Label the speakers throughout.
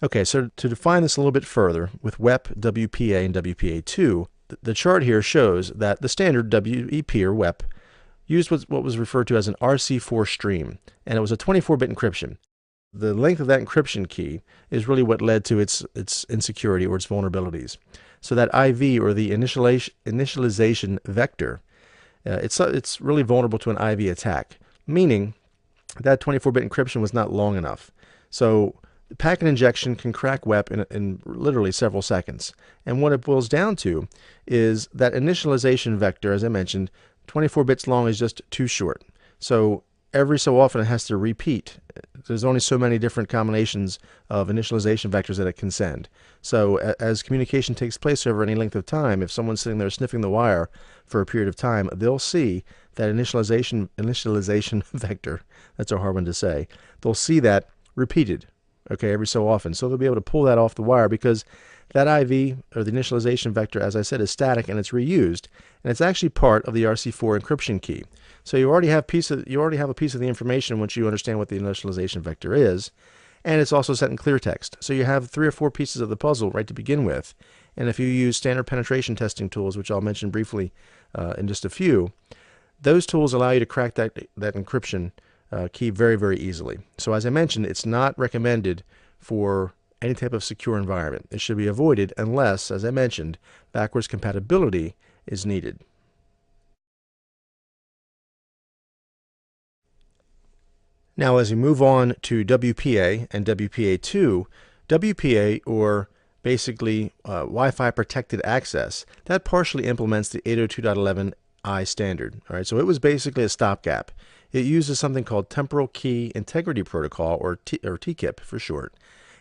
Speaker 1: Okay, so to define this a little bit further, with WEP, WPA, and WPA2, the chart here shows that the standard WEP or WEP used what was referred to as an RC4 stream, and it was a 24-bit encryption. The length of that encryption key is really what led to its insecurity or its vulnerabilities. So that IV, or the initialization vector, it's really vulnerable to an IV attack, meaning that 24-bit encryption was not long enough. So packet injection can crack WEP in literally several seconds. And what it boils down to is that initialization vector, as I mentioned, 24 bits long is just too short. So every so often it has to repeat. There's only so many different combinations of initialization vectors that it can send. So as communication takes place over any length of time, if someone's sitting there sniffing the wire for a period of time, they'll see that initialization vector, that's a hard one to say, they'll see that repeated, okay, every so often. So they'll be able to pull that off the wire because that IV, or the initialization vector, as I said, is static and it's reused, and it's actually part of the RC4 encryption key. So you already have a piece of the information once you understand what the initialization vector is, and it's also set in clear text. So you have 3 or 4 pieces of the puzzle right to begin with. And if you use standard penetration testing tools, which I'll mention briefly in just a few, those tools allow you to crack that encryption key very, very easily. So as I mentioned, it's not recommended for any type of secure environment. It should be avoided unless, as I mentioned, backwards compatibility is needed. Now, as we move on to WPA and WPA2, WPA, or basically Wi-Fi protected access, that partially implements the 802.11i standard. All right, so it was basically a stopgap. It uses something called Temporal Key Integrity Protocol, or TKIP for short.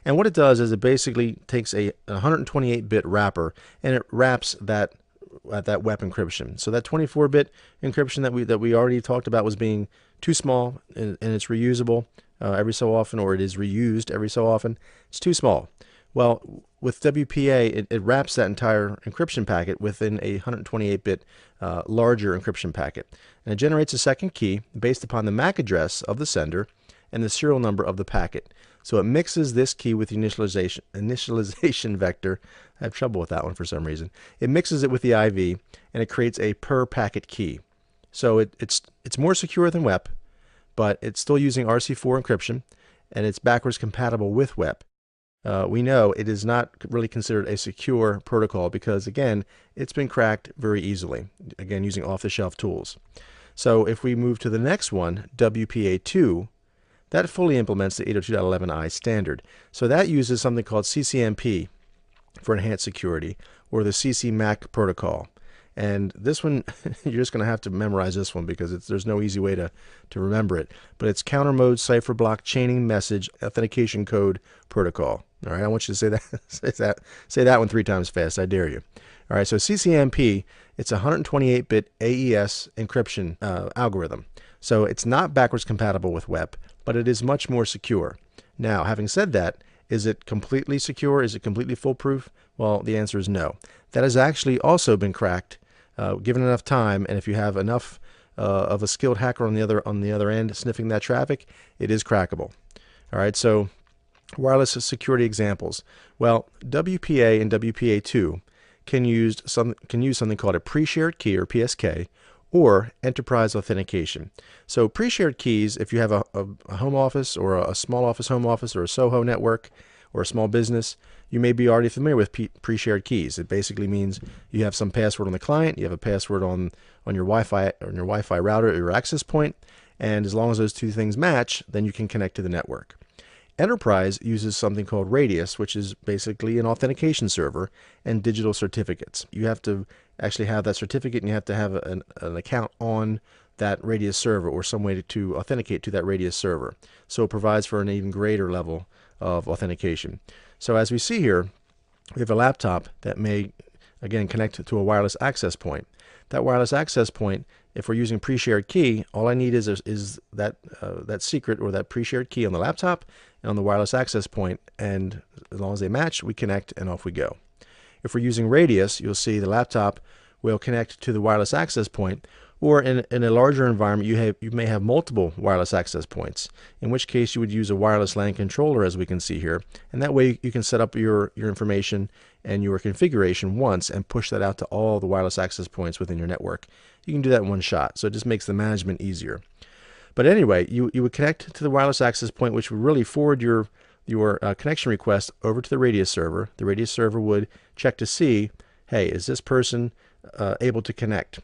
Speaker 1: And what it does is it basically takes a 128-bit wrapper and it wraps that WEP encryption. So that 24-bit encryption that we already talked about was being too small, and it's reusable every so often, or it is reused every so often. It's too small. Well, with WPA, it wraps that entire encryption packet within a 128-bit larger encryption packet. And it generates a second key based upon the MAC address of the sender and the serial number of the packet. So it mixes this key with the initialization vector. I have trouble with that one for some reason. It mixes it with the IV, and it creates a per packet key. So it's more secure than WEP, but it's still using RC4 encryption, and it's backwards compatible with WEP. We know it is not really considered a secure protocol because, again, it's been cracked very easily, again, using off-the-shelf tools. So if we move to the next one, WPA2, that fully implements the 802.11i standard. So that uses something called CCMP for enhanced security, or the CC/MAC protocol. And this one, you're just going to have to memorize this one because there's no easy way to remember it. But it's Counter Mode Cipher Block Chaining Message Authentication Code Protocol. All right, I want you to say that say that one 3 times fast. I dare you. All right, so CCMP, it's a 128-bit AES encryption algorithm. So it's not backwards compatible with WEP, but it is much more secure. Now, having said that, is it completely secure? Is it completely foolproof? Well, the answer is no. That has actually also been cracked, given enough time, and if you have enough of a skilled hacker on the other end sniffing that traffic, it is crackable. All right, so wireless security examples. Well, WPA and WPA2 can use something called a pre-shared key, or PSK, or enterprise authentication. So pre-shared keys, if you have a home office, or a small office home office, or a SOHO network, or a small business, you may be already familiar with pre-shared keys. It basically means you have some password on the client, you have a password on your Wi-Fi router or your access point, and as long as those two things match, then you can connect to the network. Enterprise uses something called Radius, which is basically an authentication server and digital certificates. You have to actually have that certificate, and you have to have an account on that Radius server, or some way to authenticate to that Radius server. So it provides for an even greater level of authentication. So as we see here, we have a laptop that may, again, connect to a wireless access point. That wireless access point, if we're using pre-shared key, all I need is that secret, or that pre-shared key on the laptop and on the wireless access point, and as long as they match, we connect and off we go. If we're using Radius, you'll see the laptop will connect to the wireless access point, Or in a larger environment, you may have multiple wireless access points, in which case you would use a wireless LAN controller, as we can see here. And that way you can set up your information and your configuration once and push that out to all the wireless access points within your network. You can do that in one shot, so it just makes the management easier. But anyway, you would connect to the wireless access point, which would really forward your connection request over to the Radius server. The Radius server would check to see, hey, is this person able to connect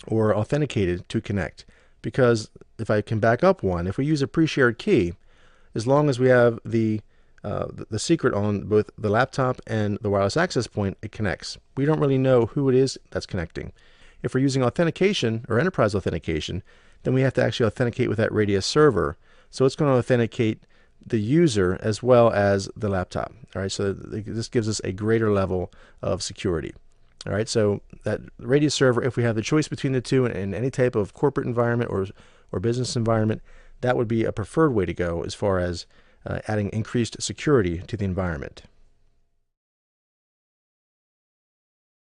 Speaker 1: or authenticated to connect? Because if I can back up one, if we use a pre-shared key, as long as we have the secret on both the laptop and the wireless access point, it connects. We don't really know who it is that's connecting. If we're using authentication or enterprise authentication, then we have to actually authenticate with that Radius server. So it's going to authenticate the user as well as the laptop. All right, so this gives us a greater level of security. All right, so that Radius server, if we have the choice between the two in any type of corporate environment or business environment, that would be a preferred way to go as far as adding increased security to the environment.